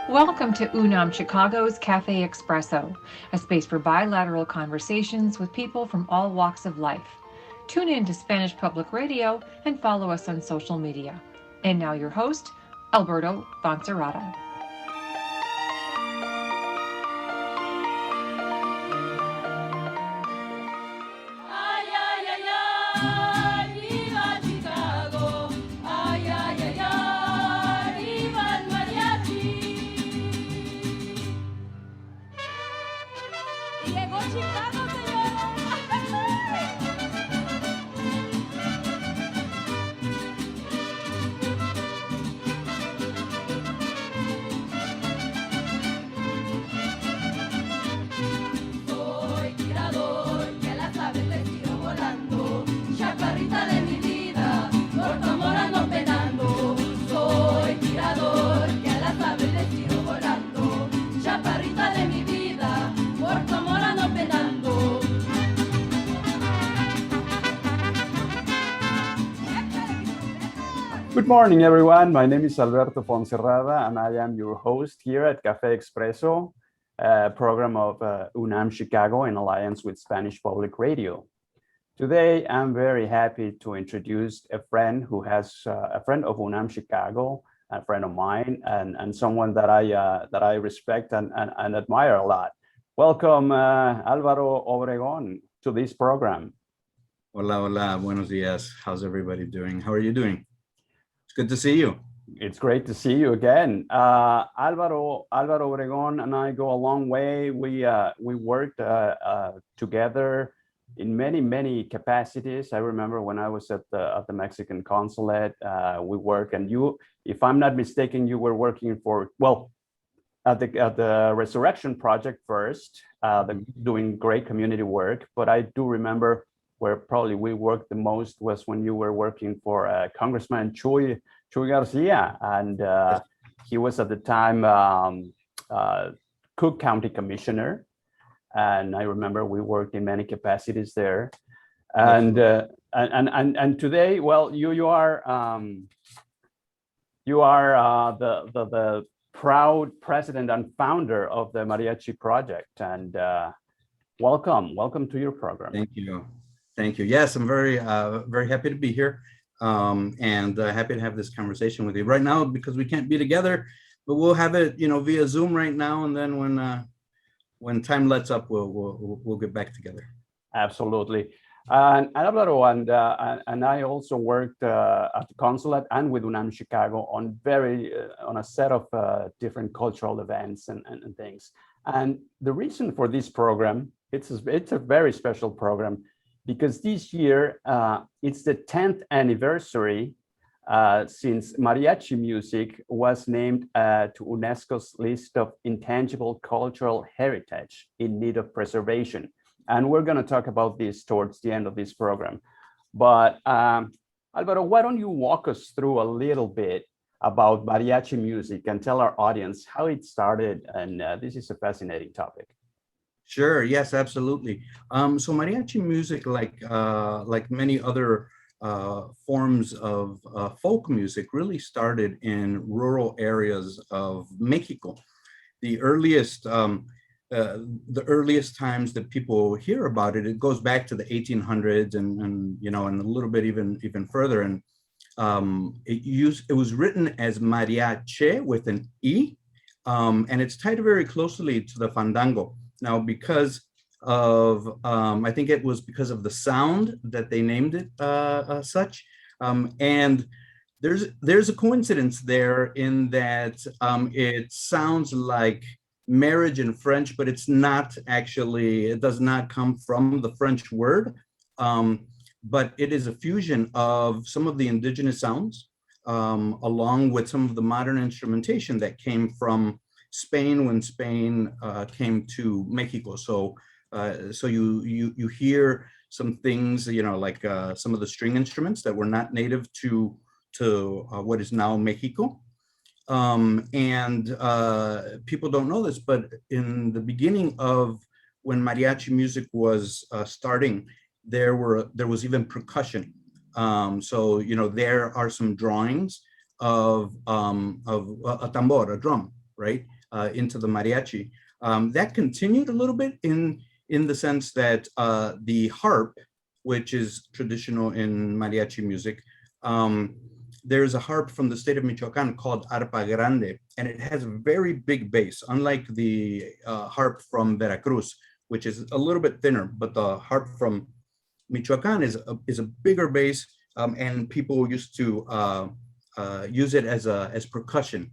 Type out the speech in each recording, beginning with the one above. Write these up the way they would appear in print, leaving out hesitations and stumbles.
Welcome to UNAM Chicago's CAFÉ EXPRESSO, a space for bilateral conversations with people from all walks of life. Tune in to Spanish Public Radio and follow us on social media. And now your host, Alberto Foncerrada. Good morning, everyone. My name is Alberto Foncerrada, and I am your host here at CAFÉ EXPRESSO, a program of UNAM Chicago in alliance with Spanish Public Radio. Today, I'm very happy to introduce a friend who has a friend of UNAM Chicago, a friend of mine, and someone that I respect and admire a lot. Welcome, Alvaro Obregón, to this program. Hola, hola, buenos días. How's everybody doing? How are you doing? It's good to see you. It's great to see you again. Alvaro Obregón and I go a long way. We worked together in many capacities. I remember when I was at the Mexican consulate, we worked, and you, if I'm not mistaken, you were working for, well, at the Resurrection Project first, doing great community work. But I do remember where probably we worked the most was when you were working for Congressman Chuy Garcia, and he was at the time Cook County Commissioner, and I remember we worked in many capacities there. And today, well, you are the proud president and founder of the Mariachi Project, and welcome to your program. Thank you. Yes, I'm very happy to be here, and happy to have this conversation with you right now, because we can't be together, but we'll have it, via Zoom right now, and then when time lets up, we'll get back together. Absolutely. And Alvaro and I also worked at the consulate and with UNAM Chicago on a set of different cultural events and things. And the reason for this program, it's a very special program, because this year it's the 10th anniversary since mariachi music was named to UNESCO's list of intangible cultural heritage in need of preservation. And we're going to talk about this towards the end of this program. But Alvaro, why don't you walk us through a little bit about mariachi music and tell our audience how it started? And this is a fascinating topic. Sure. Yes, absolutely. So mariachi music, like many other forms of folk music, really started in rural areas of Mexico. The earliest times that people hear about it, it goes back to the 1800s and a little bit even further. And it was written as mariache with an E, and it's tied very closely to the fandango. Now, because of, I think it was because of the sound that they named it such. And there's a coincidence there in that it sounds like marriage in French, but it's not actually, it does not come from the French word, but it is a fusion of some of the indigenous sounds, along with some of the modern instrumentation that came from Spain when Spain came to Mexico. So you hear some things, like some of the string instruments that were not native to what is now Mexico. And people don't know this, but in the beginning of when mariachi music was starting, there was even percussion. So there are some drawings of a tambor, a drum, right? into the mariachi. That continued a little bit in the sense that the harp, which is traditional in mariachi music, there's a harp from the state of Michoacan called arpa grande, and it has a very big bass, unlike the harp from Veracruz, which is a little bit thinner, but the harp from Michoacan is a bigger bass, and people used to use it as percussion.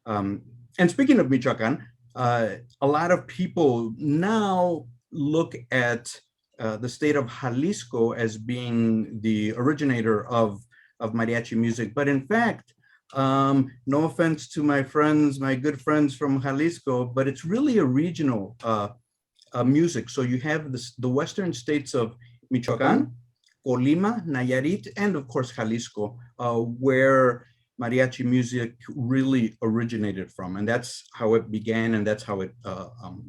And speaking of Michoacan, a lot of people now look at the state of Jalisco as being the originator of mariachi music. But in fact, no offense to my friends, my good friends from Jalisco, but it's really a regional music. So you have the western states of Michoacan, Colima, Nayarit, and of course Jalisco, where mariachi music really originated from. And that's how it began, and that's how it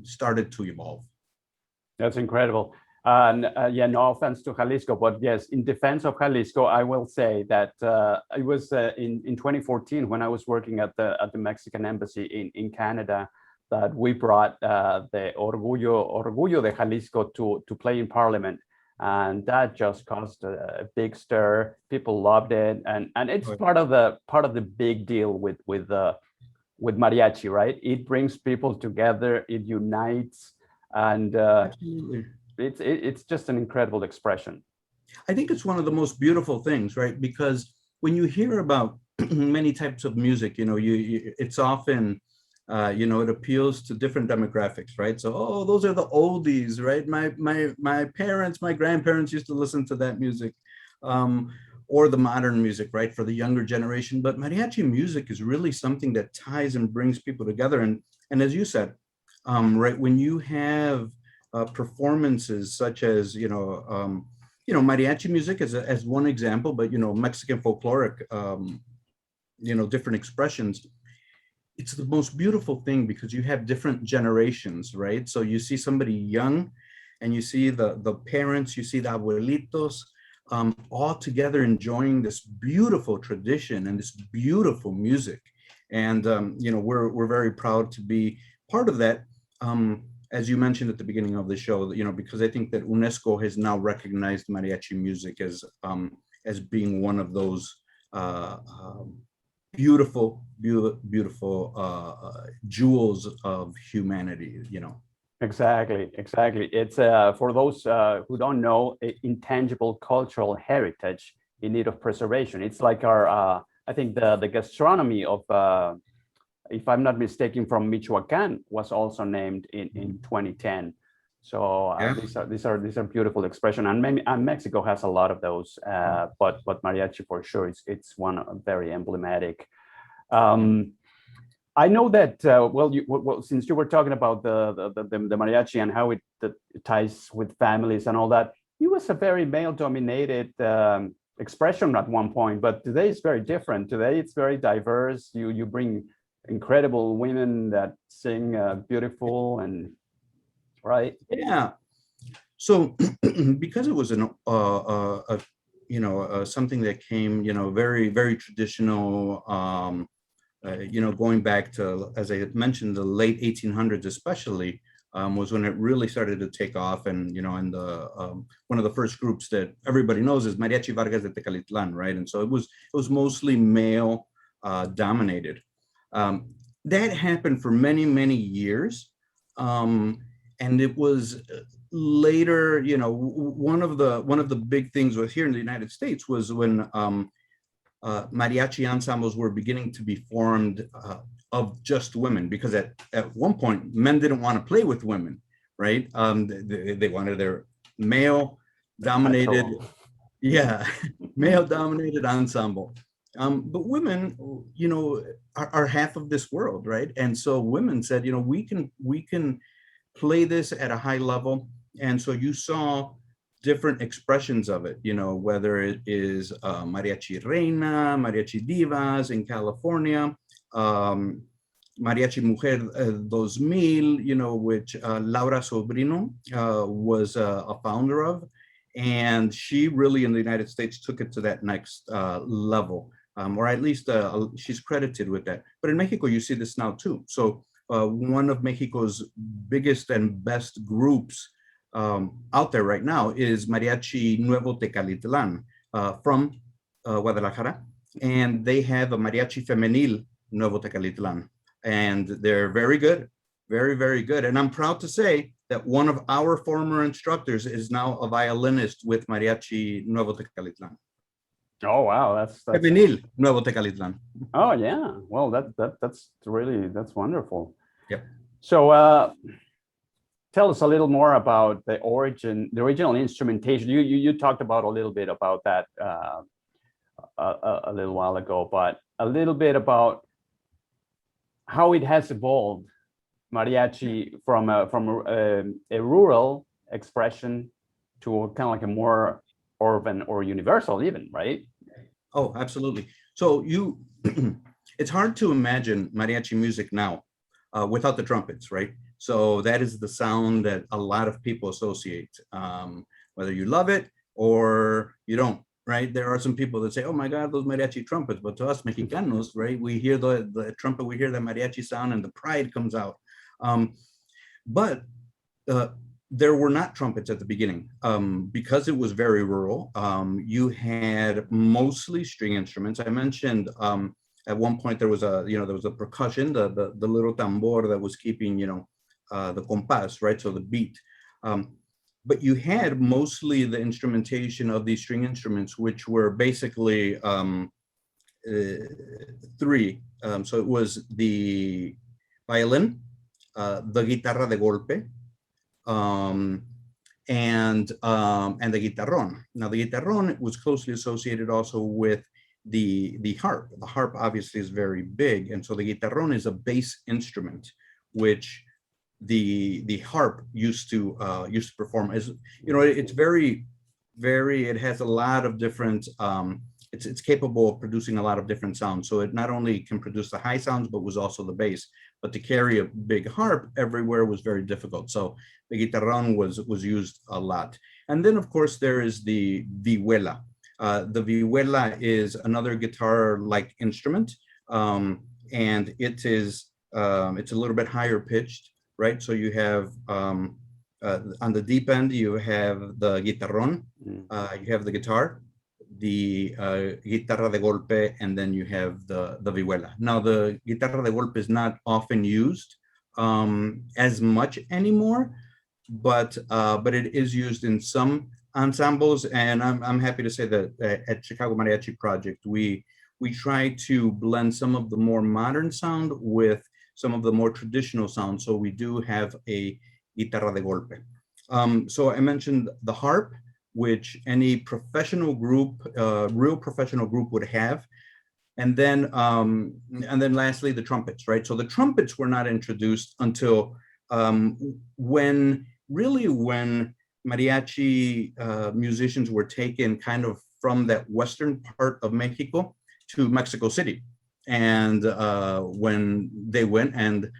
started to evolve. That's incredible. Yeah, no offense to Jalisco, but yes, in defense of Jalisco, I will say that it was in 2014 when I was working at the Mexican embassy in Canada that we brought the Orgullo de Jalisco to play in Parliament, and that just caused a big stir. People loved it, and it's part of the big deal with mariachi, right? It brings people together, it unites, and Absolutely. It's just an incredible expression. I think it's one of the most beautiful things, right? Because when you hear about many types of music, it's often, it appeals to different demographics, right? So, oh, those are the oldies, right? My parents, my grandparents used to listen to that music, or the modern music, right? For the younger generation. But mariachi music is really something that ties and brings people together. And as you said, right, when you have performances such as mariachi music as one example, but Mexican folkloric different expressions, it's the most beautiful thing because you have different generations, right? So you see somebody young, and you see the parents, you see the abuelitos, all together enjoying this beautiful tradition and this beautiful music. And we're very proud to be part of that. As you mentioned at the beginning of the show, because I think that UNESCO has now recognized mariachi music as being one of those beautiful jewels of humanity. Exactly. It's for those who don't know, intangible cultural heritage in need of preservation. It's like our I think the gastronomy of if I'm not mistaken, from Michoacan was also named in 2010. So Yeah. these are beautiful expression, and Mexico has a lot of those. But mariachi for sure, it's one very emblematic. I know that since you were talking about the mariachi and how it ties with families and all that, it was a very male-dominated expression at one point, but today it's very different. Today it's very diverse. You bring incredible women that sing beautiful and right. Yeah. So because it was something that came very, very traditional, going back to, as I had mentioned, the late 1800s especially, was when it really started to take off. And and one of the first groups that everybody knows is Mariachi Vargas de Tecalitlan, right? And so it was mostly male dominated. That happened for many, many years. And it was later, one of the big things was here in the United States was when mariachi ensembles were beginning to be formed of just women, because at one point men didn't want to play with women, right? They wanted their male dominated, male dominated ensemble. But women, are half of this world, right? And so women said, we can play this at a high level. And so you saw different expressions of it, whether it is Mariachi Reina, Mariachi Divas in California, Mariachi Mujer 2000, which Laura Sobrino was a founder of. And she really in the United States took it to that next level, or at least she's credited with that. But in Mexico, you see this now too. So one of Mexico's biggest and best groups out there right now is Mariachi Nuevo Tecalitlan from Guadalajara. And they have a Mariachi Femenil Nuevo Tecalitlan. And they're very good, very, very good. And I'm proud to say that one of our former instructors is now a violinist with Mariachi Nuevo Tecalitlan. Oh wow, that's Femenil Nuevo Tecalitlan. Oh yeah, well that's wonderful. Yep. So tell us a little more about the original instrumentation. You talked about a little bit about that a little while ago, but a little bit about how it has evolved mariachi from a rural expression to kind of like a more urban or universal even, right? Oh, absolutely. So it's hard to imagine mariachi music now without the trumpets, right? So that is the sound that a lot of people associate, whether you love it or you don't, right? There are some people that say, oh my God, those mariachi trumpets. But to us Mexicanos, right, we hear the trumpet, we hear the mariachi sound and the pride comes out. But there were not trumpets at the beginning because it was very rural. You had mostly string instruments. I mentioned at one point there was a percussion, the little tambor that was keeping the compás, right? So the beat. But you had mostly the instrumentation of these string instruments, which were basically three. So it was the violin, the guitarra de golpe, and the guitarrón. Now the guitarrón was closely associated also with the harp. The harp obviously is very big, and so the guitarrón is a bass instrument, which the harp used to perform. As you know, it's very, it has a lot of different. It's capable of producing a lot of different sounds. So it not only can produce the high sounds, but was also the bass. But to carry a big harp everywhere was very difficult. So the guitarrón was used a lot. And then of course there is the vihuela. The vihuela is another guitar-like instrument, and it is it's a little bit higher pitched, right? So you have on the deep end you have the guitarrón, you have the guitar, the guitarra de golpe, and then you have the vihuela. Now the guitarra de golpe is not often used as much anymore, but it is used in some ensembles, and I'm happy to say that at Chicago Mariachi Project we try to blend some of the more modern sound with some of the more traditional sound. So we do have a guitarra de golpe. So I mentioned the harp, which any professional group, real professional group would have. And then lastly, the trumpets, right? So the trumpets were not introduced until when mariachi musicians were taken kind of from that western part of Mexico to Mexico City. And when they went, and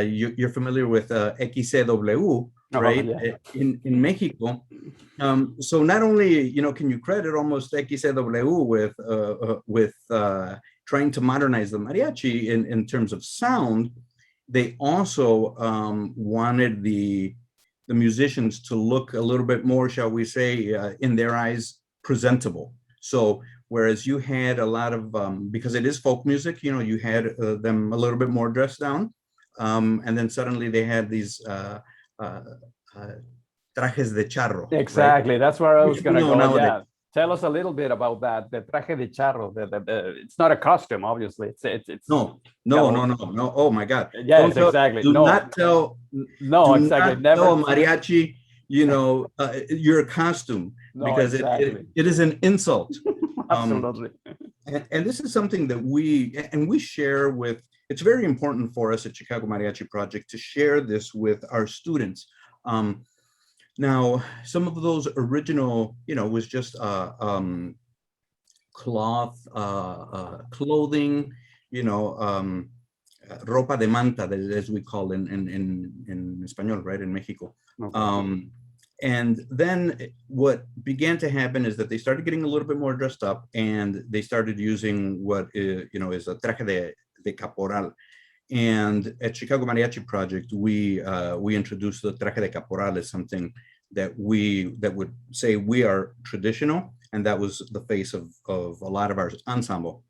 you're familiar with XCW, right? Yeah. In Mexico. So not only can you credit almost XCW with trying to modernize the mariachi in terms of sound, they also wanted the musicians to look a little bit more, shall we say, in their eyes, presentable. So whereas you had a lot of because it is folk music, you had them a little bit more dressed down, and then suddenly they had these trajes de charro. Exactly, right? That's where I was going to go. Nowadays. Yeah, tell us a little bit about that. The traje de charro. It's not a costume, obviously. It's no. Oh my God. Yes, exactly. Do not tell. No, exactly. Never tell mariachi. Your costume, because exactly. it is an insult. Absolutely. And this is something that we share with. It's very important for us at Chicago Mariachi Project to share this with our students. Now, some of those original, was just cloth, clothing, ropa de manta, as we call in Español, right, in Mexico. Okay. And then what began to happen is that they started getting a little bit more dressed up, and they started using what is a traje de caporal. And at Chicago Mariachi Project, we introduced the traje de caporal as something that would say we are traditional, and that was the face of a lot of our ensemble.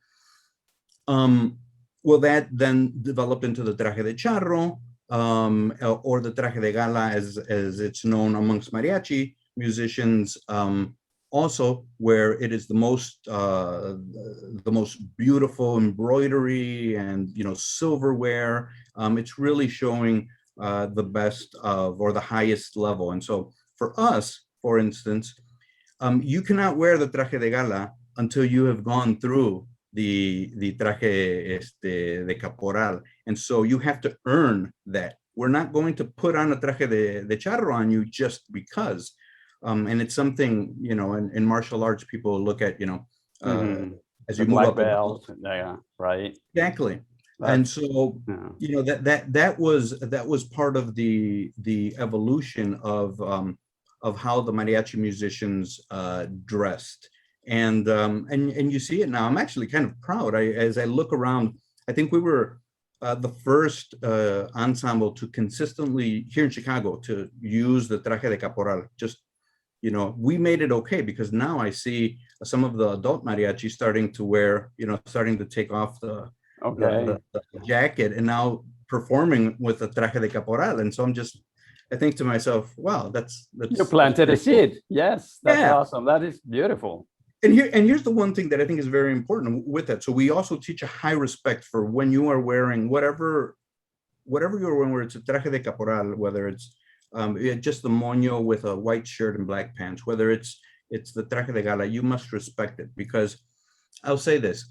Well, that then developed into the traje de charro, or the traje de gala, as it's known amongst mariachi musicians, also where it is the most beautiful embroidery and silverware. It's really showing the best of, or the highest level. And so for us, for instance, you cannot wear the traje de gala until you have gone through the traje de caporal. And so you have to earn that. We're not going to put on a traje de charro on you just because. And it's something, in martial arts, people look at, as you move up the belt. Yeah, right. Exactly. And so, that was part of the evolution of how the mariachi musicians dressed. And you see it now. I'm actually kind of proud. As I look around, I think we were the first ensemble to consistently, here in Chicago, to use the traje de caporal. Just, we made it okay, because now I see some of the adult mariachi starting to wear, starting to take off the jacket and now performing with the traje de caporal. And so I think to myself, wow, that's you planted a seed. Yes, that's awesome. That is beautiful. And here's the one thing that I think is very important with that. So we also teach a high respect for when you are wearing whatever you're wearing, whether it's a traje de caporal, whether it's just the moño with a white shirt and black pants, whether it's the traje de gala, you must respect it. Because I'll say this,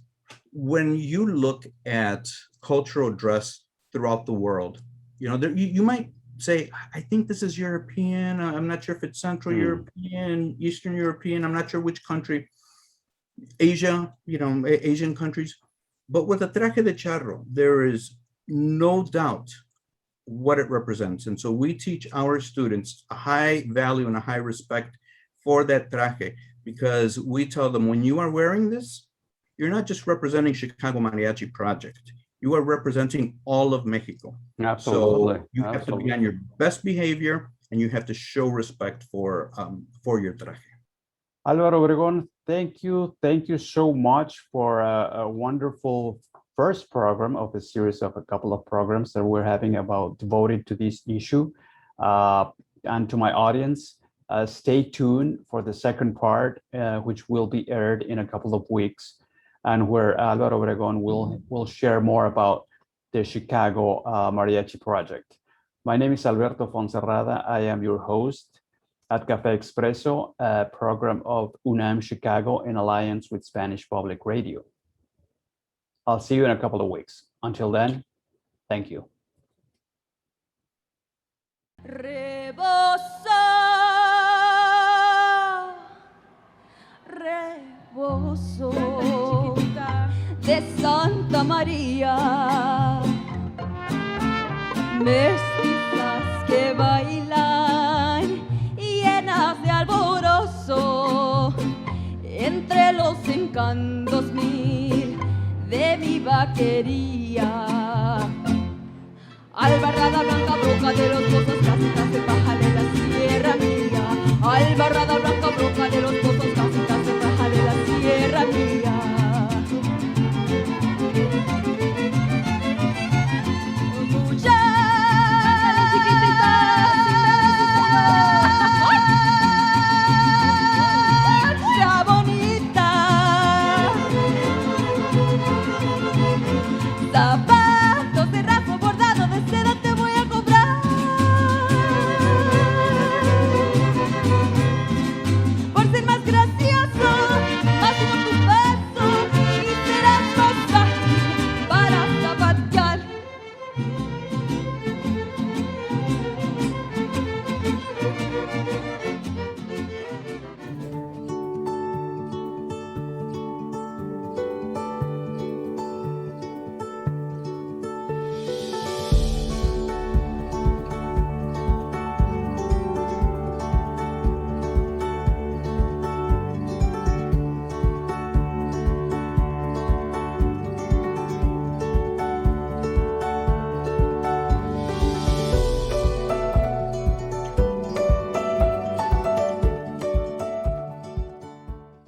when you look at cultural dress throughout the world, you might say, I think this is European. I'm not sure if it's Central European, Eastern European. I'm not sure which country. Asia, Asian countries. But with the traje de charro, there is no doubt what it represents. And so we teach our students a high value and a high respect for that traje, because we tell them, when you are wearing this, you're not just representing Chicago Mariachi Project. You are representing all of Mexico. Absolutely. So you have to be on your best behavior, and you have to show respect for your traje. Alvaro Obregón, thank you so much for a wonderful first program of a series of a couple of programs that we're having devoted to this issue. And to my audience, stay tuned for the second part, which will be aired in a couple of weeks, and where Alvaro Obregón will share more about the Chicago Mariachi Project. My name is Alberto Foncerrada. I am your host at CAFÉ EXPRESSO, a program of UNAM Chicago in alliance with Spanish Public Radio. I'll see you in a couple of weeks. Until then, thank you. Rebozo de Santa María, mestizas que bailan llenas de alborozo, entre los encantos mil de mi vaquería. Albarrada blanca, bruja de los pozos, casitas de paja de la sierra mía. Albarrada blanca, bruja de los pozos,